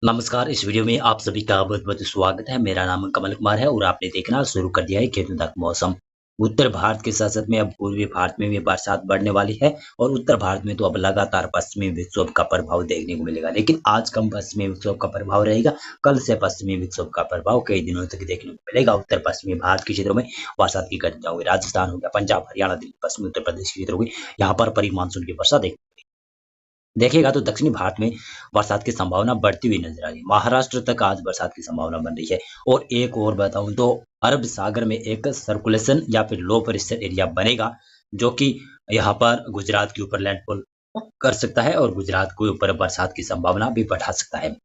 नमस्कार। इस वीडियो में आप सभी का बहुत-बहुत स्वागत है। मेरा नाम कमल कुमार है और आपने देखना शुरू कर दिया है खेतों तक मौसम। उत्तर भारत के साथ-साथ में अब पूर्वी भारत में भी बरसात बढ़ने वाली है और उत्तर भारत में तो अब लगातार पश्चिमी विक्षोभ का प्रभाव देखने को मिलेगा। लेकिन आज कम पश्चिमी विक्षोभ का प्रभाव रहेगा, कल से पश्चिमी विक्षोभ का प्रभाव कई दिनों तक देखने को मिलेगा। उत्तर पश्चिमी भारत के क्षेत्रों में बरसात की घटना होगी। राजस्थान हो गया, पंजाब, हरियाणा, दिल्ली, पश्चिमी उत्तर प्रदेश के क्षेत्र होगी। यहाँ पर प्री मानसून की वर्षा देखिएगा तो दक्षिणी भारत में बरसात की संभावना बढ़ती हुई नजर आ रही है। महाराष्ट्र तक आज बरसात की संभावना बन रही है। और एक और बताऊं तो अरब सागर में एक सर्कुलेशन या फिर लो प्रेशर एरिया बनेगा, जो कि यहाँ पर गुजरात के ऊपर लैंडफॉल कर सकता है और गुजरात के ऊपर बरसात की संभावना भी बढ़ा सकता है।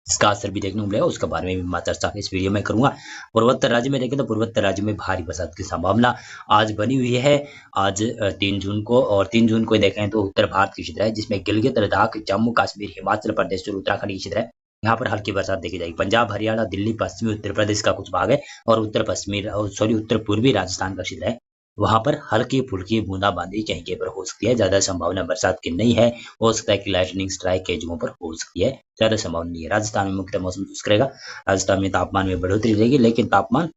इसका असर भी देखने को मिलेगा, उसके बारे में भी मैं चर्चा इस वीडियो में करूंगा। पूर्वोत्तर राज्य में देखें तो पूर्वोत्तर राज्य में भारी बरसात की संभावना आज बनी हुई है। आज 3 जून को, और 3 जून को देखें तो उत्तर भारत की क्षेत्र है जिसमें गिलगित लद्दाख, जम्मू कश्मीर, हिमाचल प्रदेश और उत्तराखंड की क्षेत्र है। यहाँ पर हल्की बरसात देखी जाएगी। पंजाब, हरियाणा, दिल्ली, पश्चिमी उत्तर प्रदेश का कुछ भाग है और उत्तर पूर्वी राजस्थान का क्षेत्र है। वहां पर हल्की फुल्की बूंदाबांदी कहीं कहीं पर हो सकती है। ज्यादा संभावना बरसात की नहीं है। हो सकता है कि लाइटनिंग स्ट्राइक कई जगहों पर हो सकती है, ज्यादा संभावना नहीं है। राजस्थान में मुख्यतः मौसम शुष्क रहेगा। राजस्थान में तापमान में बढ़ोतरी रहेगी, लेकिन तापमान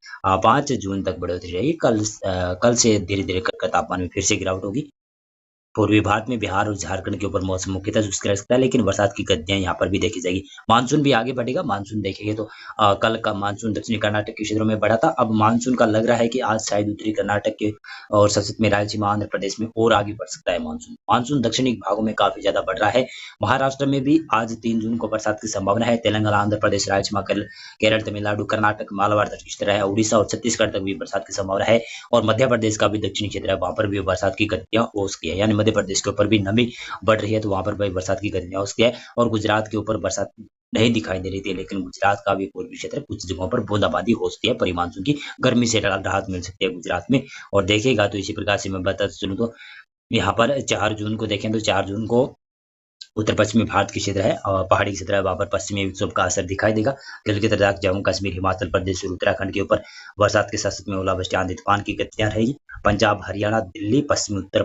5 जून तक बढ़ोतरी रहेगी। कल से धीरे धीरे कर तापमान में फिर से गिरावट होगी। पूर्वी भारत में बिहार और झारखंड के ऊपर मौसम मुख्यतः शुष्क रह सकता है, लेकिन बरसात की गतियां यहाँ पर भी देखी जाएगी। मानसून भी आगे बढ़ेगा। मानसून देखेंगे तो कल का मानसून दक्षिणी कर्नाटक के क्षेत्रों में बढ़ा था। अब मानसून का लग रहा है कि आज शायद उत्तरी कर्नाटक के और सतत में रायलसीमा आंध्र प्रदेश में और आगे बढ़ सकता है। मानसून मानसून दक्षिणी भागों में काफी ज्यादा बढ़ रहा है। महाराष्ट्र में भी आज 3 जून को बरसात की संभावना है। तेलंगाना, आंध्र प्रदेश, रायलसीमा, केरल, तमिलनाडु, कर्नाटक, मालाबार तट की क्षेत्र है। उड़ीसा और छत्तीसगढ़ तक भी बरसात की संभावना है। और मध्य प्रदेश का भी दक्षिणी क्षेत्र है, वहां पर भी बरसात की गतियां हो सकती है। यानी मध्य प्रदेश के ऊपर भी नमी बढ़ रही है, तो वहां पर भी बरसात की गतियां हो सकती है। और गुजरात के ऊपर बरसात नहीं दिखाई दे रही थी, लेकिन गुजरात का भी पूर्वी क्षेत्र कुछ जगहों पर बूंदाबांदी हो सकती है। परिमानसून की गर्मी से राहत मिल सकती है गुजरात में। और देखेगा तो इसी प्रकार से मैं बताता चलूं तो यहाँ पर 4 जून को देखें तो 4 जून को उत्तर पश्चिमी भारत की क्षेत्र है और पहाड़ी क्षेत्र है, वहां पर पश्चिमी विक्षोभ का असर दिखाई देगा। गिलगित लद्दाख, जम्मू कश्मीर, हिमाचल प्रदेश और उत्तराखंड के ऊपर बरसात के साथ साथ में ओलावृष्टि, आंधी तूफान की गतियां रहेगी। पंजाब, हरियाणा, दिल्ली, पश्चिमी उत्तर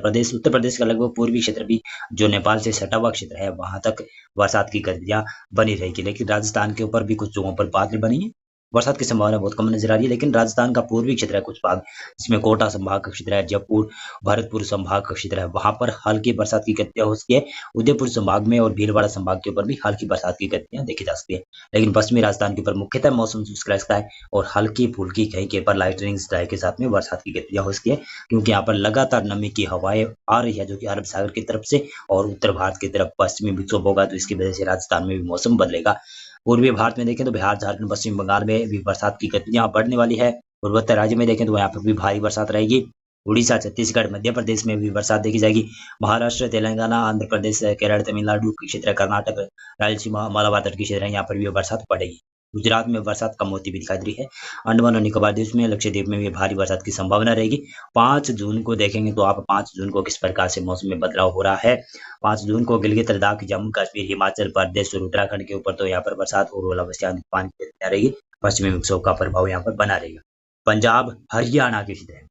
प्रदेश का लगभग पूर्वी क्षेत्र भी जो नेपाल से सटा हुआ क्षेत्र है, वहां तक बरसात की गतियां बनी रहेगी। लेकिन राजस्थान के ऊपर भी कुछ जगहों पर बादल बनी है। बरसात की संभावना बहुत कम नजर आ रही है। लेकिन राजस्थान का पूर्वी क्षेत्र है कुछ भाग, जिसमें कोटा संभाग का क्षेत्र है, जयपुर, भरतपुर संभाग का क्षेत्र है, वहां पर हल्की बरसात की गतियां हो सकती है। उदयपुर संभाग में और भीलवाड़ा संभाग के ऊपर भी हल्की बरसात की गतियां देखी जा सकती है। लेकिन पश्चिमी राजस्थान के ऊपर मुख्यतः मौसम शुष्क रहता है और हल्की फुल्की कहीं के पर लाइटनिंग स्ट्राइक के साथ में बरसात की गतियां हो सकती है, क्योंकि यहाँ पर लगातार नमी की हवाएं आ रही है, जो कि अरब सागर की तरफ से और उत्तर भारत की तरफ पश्चिमी विक्षोभ होगा, तो इसकी वजह से राजस्थान में भी मौसम बदलेगा। पूर्वी भारत में देखें तो बिहार, झारखंड, पश्चिम बंगाल में भी बरसात की गतियां बढ़ने वाली है। पूर्वोत्तर राज्य में देखें तो यहाँ पर भी भारी बरसात रहेगी। उड़ीसा, छत्तीसगढ़, मध्य प्रदेश में भी बरसात देखी जाएगी। महाराष्ट्र, तेलंगाना, आंध्र प्रदेश, केरल, तमिलनाडु की क्षेत्र, कर्नाटक, रायलसीमा, मालाबार तट की क्षेत्र है, यहाँ पर भी बरसात पड़ेगी। गुजरात में बरसात कम होती भी दिखाई दे रही है। अंडमान और निकोबार द्वीप में, लक्षद्वीप में भी भारी बरसात की संभावना रहेगी। 5 जून को देखेंगे तो आप 5 जून को किस प्रकार से मौसम में बदलाव हो रहा है। 5 जून को गिलगित लद्दाख, जम्मू कश्मीर, हिमाचल प्रदेश और उत्तराखंड के ऊपर तो यहाँ पर बरसात और ओलावृष्टि, आंधी तूफान की घटना रहेगी। पश्चिमी विक्षोभ का प्रभाव यहाँ पर बना रहेगा। पंजाब, हरियाणा के क्षेत्र है,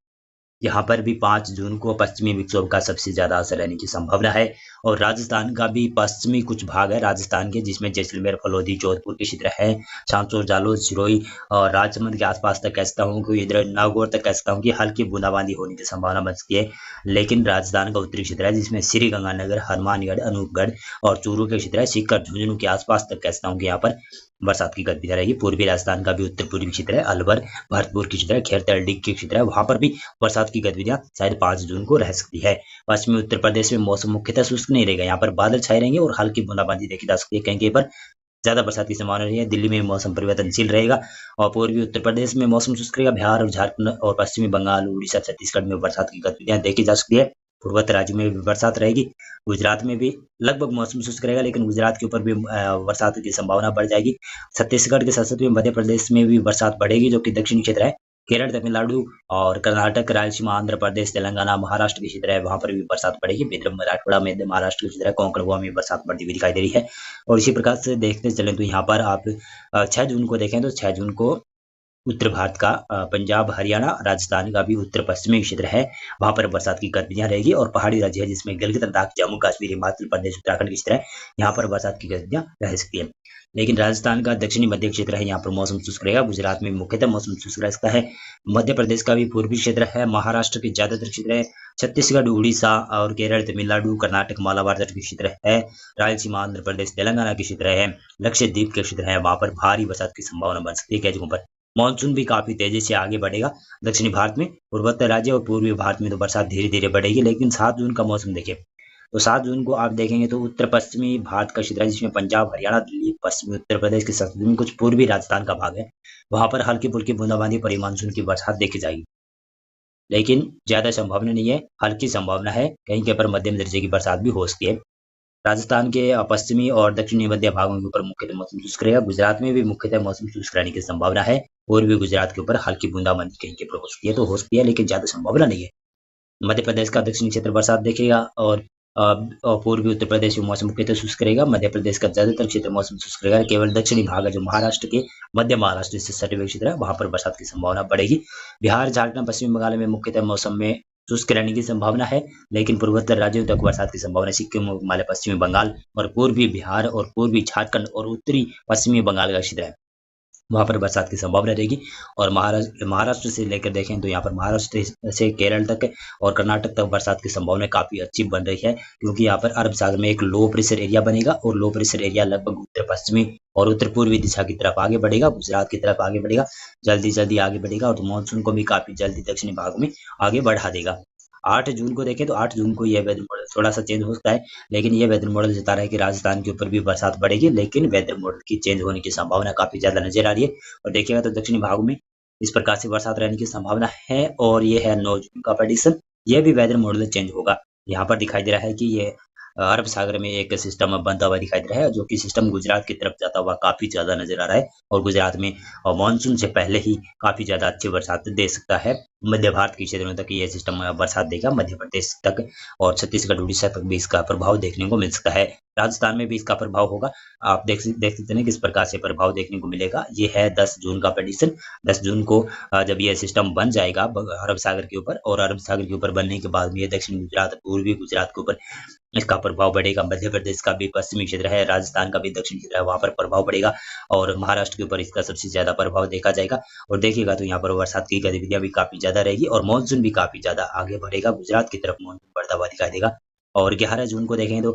यहाँ पर भी 5 जून को पश्चिमी विक्षोभ का सबसे ज्यादा असर रहने की संभावना है। और राजस्थान का भी पश्चिमी कुछ भाग है राजस्थान के, जिसमें जैसलमेर, फलोदी, जोधपुर के क्षेत्र है, सांचौर, जालोर, सिरोही और राजसमंद के आसपास तक कह सकता हूँ कि इधर नागौर तक कह सकता हूँ कि हल्की बूंदाबांदी होने की संभावना बन सकती है। लेकिन राजस्थान का उत्तरी क्षेत्र है, जिसमें श्रीगंगानगर, हनुमानगढ़, अनूपगढ़ और चूरू के क्षेत्र है, सीकर, झुंझुनू के आसपास तक कह सकता हूँ कि यहाँ पर बरसात की गतिविधि रहेगी। पूर्वी राजस्थान का भी उत्तर पूर्वी क्षेत्र है, अलवर, भरतपुर की क्षेत्र है, खेरतल, डिग के क्षेत्र है, वहां पर भी बरसात की गतिविधियां शायद 5 जून को रह सकती है। पश्चिमी उत्तर प्रदेश में मौसम मुख्यतः शुष्क नहीं रहेगा, यहाँ पर बादल छाए रहेंगे और हल्की बूंदाबांदी देखी जा सकती है। कहीं कहीं पर ज्यादा बरसात की संभावना नहीं है। दिल्ली में मौसम परिवर्तनशील रहेगा और पूर्वी उत्तर प्रदेश में मौसम शुष्क रहेगा। बिहार और झारखंड और पश्चिमी बंगाल, उड़ीसा, छत्तीसगढ़ में बरसात की गतिविधियां देखी जा सकती है। पूर्वोत्तर राज्यों में भी बरसात रहेगी। गुजरात में भी लगभग मौसम शुष्क रहेगा, लेकिन गुजरात के ऊपर भी बरसात की संभावना बढ़ जाएगी। छत्तीसगढ़ के साथ साथ में मध्य प्रदेश में भी बरसात बढ़ेगी, जो कि दक्षिणी क्षेत्र है। केरल, तमिलनाडु और कर्नाटक, रायलसीमा, आंध्र प्रदेश, तेलंगाना, महाराष्ट्र के क्षेत्र है, वहां पर भी बरसात पड़ेगी। विदर्भ, मराठवाड़ा में महाराष्ट्र के क्षेत्र है, कोंकण, गोवा में बरसात बढ़ती हुई दिखाई दे रही है। और इसी प्रकार से देखते चलें तो यहाँ पर आप 6 जून को देखें तो 6 जून को उत्तर भारत का पंजाब, हरियाणा, राजस्थान का भी उत्तर पश्चिमी क्षेत्र है, वहां पर बरसात की गतिविधियां रहेगी। और पहाड़ी राज्य है, जिसमें गिलगित लद्दाख, जम्मू कश्मीर, हिमाचल प्रदेश, उत्तराखंड की क्षेत्र है, यहाँ पर बरसात की गतिविधियां रह सकती है। लेकिन राजस्थान का दक्षिणी मध्य क्षेत्र है, यहाँ पर मौसम शुष्क रहेगा। गुजरात में मुख्यतः मौसम शुष्क रह सकता है। मध्य प्रदेश का भी पूर्वी क्षेत्र है, महाराष्ट्र के ज्यादातर क्षेत्र है, छत्तीसगढ़, उड़ीसा और केरल, तमिलनाडु, कर्नाटक, मालाबार तट के क्षेत्र है, रायलसीमा, आंध्र प्रदेश, तेलंगाना के क्षेत्र है, लक्षद्वीप के क्षेत्र है, वहां पर भारी बरसात की संभावना बन सकती है। कई जगहों पर मानसून भी काफी तेजी से आगे बढ़ेगा। दक्षिणी भारत में, पूर्वोत्तर राज्य और पूर्वी भारत में तो बरसात धीरे धीरे बढ़ेगी। लेकिन 7 जून का मौसम देखिए, तो 7 जून को आप देखेंगे तो उत्तर पश्चिमी भारत का क्षेत्र है, जिसमें पंजाब, हरियाणा, दिल्ली, पश्चिमी उत्तर प्रदेश के साथ में कुछ पूर्वी राजस्थान का भाग है। वहां पर हल्की फुल्की बूंदाबांदी परी मानसून की बरसात देखी जाएगी, लेकिन ज्यादा संभावना नहीं है, हल्की संभावना है। कहीं के पर मध्यम दर्जे की बरसात भी हो सकती है। राजस्थान के पश्चिमी और दक्षिणी मध्य भागों के ऊपर मुख्यतः मौसम शुष्क रहेगा। गुजरात में भी मुख्यतः मौसम शुष्क रहने की संभावना है। पूर्वी गुजरात के ऊपर हल्की बूंदाबांदी कहीं के पर हो सकती है, तो हो सकती है, लेकिन ज्यादा संभावना नहीं है। मध्य प्रदेश का दक्षिणी क्षेत्र बरसात देखेगा और पूर्वी उत्तर प्रदेश में मौसम मुख्यतः शुष्क रहेगा। मध्य प्रदेश का ज्यादातर क्षेत्र मौसम शुष्क रहेगा। केवल दक्षिणी भाग है जो महाराष्ट्र के, मध्य महाराष्ट्र से सटे हुए क्षेत्र है, वहां पर बरसात की संभावना बढ़ेगी। बिहार, झारखंड, पश्चिम बंगाल में मुख्यतः मौसम में शुष्क रहने की संभावना है, लेकिन पूर्वोत्तर राज्यों तक बरसात की संभावना है। सिक्किम, हिमालय, पश्चिमी बंगाल और पूर्वी बिहार और पूर्वी झारखंड और उत्तरी पश्चिमी बंगाल का क्षेत्र है, वहां पर बरसात की संभावना रहेगी। और महाराष्ट्र से लेकर देखें तो यहाँ पर महाराष्ट्र से केरल तक और कर्नाटक तक बरसात की संभावना काफी अच्छी बन रही है, क्योंकि यहाँ पर अरब सागर में एक लो प्रेशर एरिया बनेगा और लो प्रेशर एरिया लगभग उत्तर पश्चिमी और उत्तर पूर्वी दिशा की तरफ आगे बढ़ेगा, गुजरात की तरफ आगे बढ़ेगा, जल्दी जल्दी आगे बढ़ेगा और मानसून को भी काफी जल्दी दक्षिणी भाग में आगे बढ़ा देगा। 8 जून को देखें तो 8 जून को यह वेदर मॉडल थोड़ा सा चेंज हो सकता है, लेकिन यह वेदर मॉडल जता रहा है कि राजस्थान के ऊपर भी बरसात बढ़ेगी, लेकिन वेदर मॉडल की चेंज होने की संभावना काफी ज्यादा नजर आ रही है। और देखिएगा तो दक्षिणी भाग में इस प्रकार से बरसात रहने की संभावना है, और ये है 9 जून का प्रेडिक्शन। यह भी वेदर मॉडल चेंज होगा। यहाँ पर दिखाई दे रहा है कि ये अरब सागर में एक सिस्टम बनता हुआ दिखाई दे रहा है, जो कि सिस्टम गुजरात की तरफ जाता हुआ काफी ज्यादा नजर आ रहा है, और गुजरात में मानसून से पहले ही काफी ज्यादा अच्छी बरसात दे सकता है। मध्य भारत के क्षेत्रों तक ये सिस्टम बरसात देगा, मध्य प्रदेश तक और छत्तीसगढ़, उड़ीसा तक भी इसका प्रभाव देखने को मिल सकता है। राजस्थान में भी इसका प्रभाव होगा। आप देख सकते हैं किस प्रकार से प्रभाव देखने को मिलेगा। ये है 10 जून का प्रेडिक्शन। 10 जून को जब ये सिस्टम बन जाएगा अरब सागर के ऊपर, और अरब सागर के ऊपर बनने के बाद में ये दक्षिण गुजरात, पूर्वी गुजरात के ऊपर इसका प्रभाव बढ़ेगा। मध्य प्रदेश का भी पश्चिमी क्षेत्र है, राजस्थान का भी दक्षिणी क्षेत्र है, वहां पर प्रभाव बढ़ेगा, और महाराष्ट्र के ऊपर इसका सबसे ज्यादा प्रभाव देखा जाएगा। और देखिएगा तो यहाँ पर बरसात की गतिविधियां भी काफी ज्यादा रहेगी और मानसून भी काफी ज्यादा आगे बढ़ेगा। गुजरात की तरफ मानसून बढ़ता हुआ दिखाई देगा। और 11 जून को देखें तो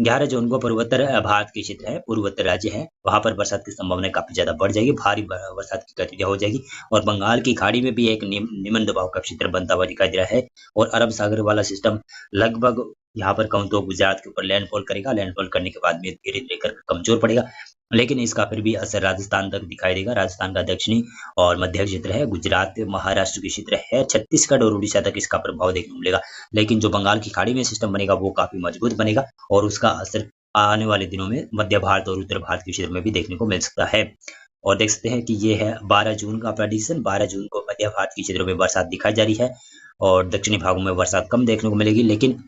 11 जून को पूर्वोत्तर भारत के क्षेत्र है, पूर्वोत्तर राज्य है, वहां पर बरसात की संभावना काफी ज्यादा बढ़ जाएगी, भारी बरसात की गतिविधियां हो जाएगी। और बंगाल की खाड़ी में भी एक निम्न दबाव का क्षेत्र बनता हुआ दिखाई दे रहा है, और अरब सागर वाला सिस्टम लगभग यहाँ पर कहूँ तो गुजरात के ऊपर लैंडफॉल करेगा। लैंडफॉल करने के बाद में धीरे धीरे कर कमजोर पड़ेगा, लेकिन इसका फिर भी असर राजस्थान तक दिखाई देगा। राजस्थान का दक्षिणी और मध्य क्षेत्र है, गुजरात, महाराष्ट्र के क्षेत्र है, छत्तीसगढ़ और उड़ीसा तक इसका प्रभाव देखने को मिलेगा। लेकिन जो बंगाल की खाड़ी में सिस्टम बनेगा वो काफी मजबूत बनेगा, और उसका असर आने वाले दिनों में मध्य भारत और उत्तर भारत के क्षेत्र में भी देखने को मिल सकता है। और देख सकते हैं कि ये है 12 जून का प्रेडिक्शन। 12 जून को मध्य भारत के क्षेत्रों में बरसात दिखाई जा रही है, और दक्षिणी भागों में बरसात कम देखने को मिलेगी, लेकिन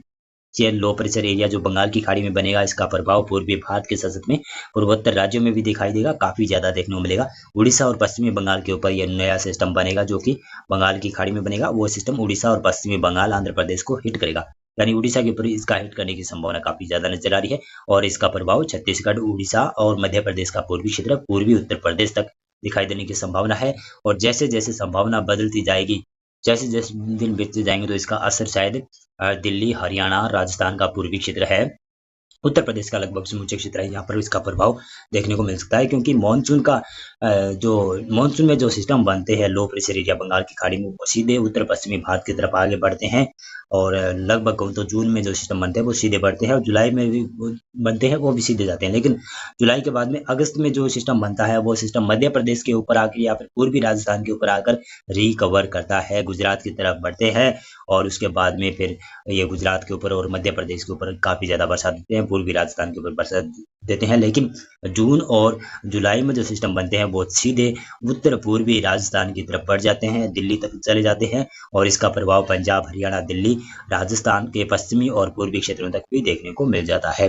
ये लो प्रेशर एरिया जो बंगाल की खाड़ी में बनेगा, इसका प्रभाव पूर्वी भारत के साथ में पूर्वोत्तर राज्यों में भी दिखाई देगा, काफी ज्यादा देखने को मिलेगा। उड़ीसा और पश्चिमी बंगाल के ऊपर यह नया सिस्टम बनेगा, जो कि बंगाल की खाड़ी में बनेगा। वो सिस्टम उड़ीसा और पश्चिमी बंगाल, आंध्र प्रदेश को हिट करेगा, यानी उड़ीसा के ऊपर इसका हिट करने की संभावना काफी ज्यादा नजर आ रही है। और इसका प्रभाव छत्तीसगढ़, उड़ीसा और मध्य प्रदेश का पूर्वी क्षेत्र, पूर्वी उत्तर प्रदेश तक दिखाई देने की संभावना है। और जैसे जैसे संभावना बदलती जाएगी, जैसे जैसे दिन बीतते जाएंगे, तो इसका असर शायद दिल्ली, हरियाणा, राजस्थान का पूर्वी क्षेत्र है, उत्तर प्रदेश का लगभग समूचे क्षेत्र है, यहाँ पर इसका प्रभाव देखने को मिल सकता है। क्योंकि मानसून का जो मानसून में जो सिस्टम बनते हैं लो प्रेशर एरिया बंगाल की खाड़ी में, वो सीधे उत्तर पश्चिमी भारत की तरफ आगे बढ़ते हैं, और लगभग कहूँ तो जून में जो सिस्टम बनते हैं वो सीधे बढ़ते हैं, और जुलाई में भी बनते हैं वो भी सीधे जाते हैं। लेकिन जुलाई के बाद में अगस्त में जो सिस्टम बनता है वो सिस्टम मध्य प्रदेश के ऊपर आकर या फिर पूर्वी राजस्थान के ऊपर आकर रिकवर करता है, गुजरात की तरफ बढ़ते हैं, और उसके बाद में फिर ये गुजरात के ऊपर और मध्य प्रदेश के ऊपर काफी ज्यादा बरसात देते हैं, पूर्वी राजस्थान के ऊपर बरसात देते हैं। लेकिन जून और जुलाई में जो सिस्टम बनते हैं वो सीधे उत्तर पूर्वी राजस्थान की तरफ बढ़ जाते हैं, दिल्ली तक चले जाते हैं, और इसका प्रभाव पंजाब, हरियाणा, दिल्ली, राजस्थान के पश्चिमी और पूर्वी क्षेत्रों तक भी देखने को मिल जाता है।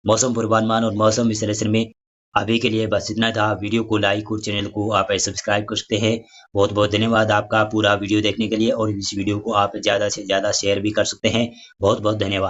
मौसम पूर्वानुमान और मौसम विश्लेषण में अभी के लिए बस इतना था। वीडियो को लाइक और चैनल को आप सब्सक्राइब कर सकते हैं। बहुत बहुत धन्यवाद आपका पूरा वीडियो देखने के लिए, और इस वीडियो को आप ज़्यादा से ज़्यादा शेयर भी कर सकते हैं। बहुत बहुत धन्यवाद।